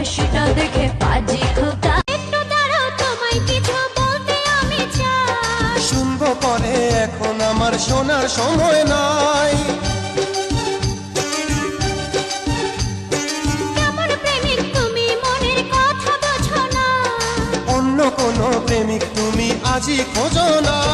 হাসিটা দেখে পাজি খোকা। একটু দাঁড়াও, তোমায় কিছু বলতে আমি চাই। শুনবো পরে, এখন আমার শোনার সময় নাই। কেমন প্রেমিক তুমি, মনের কথা বোঝো না। অন্য কোনো প্রেমিক তুমি আজই খোঁজো না।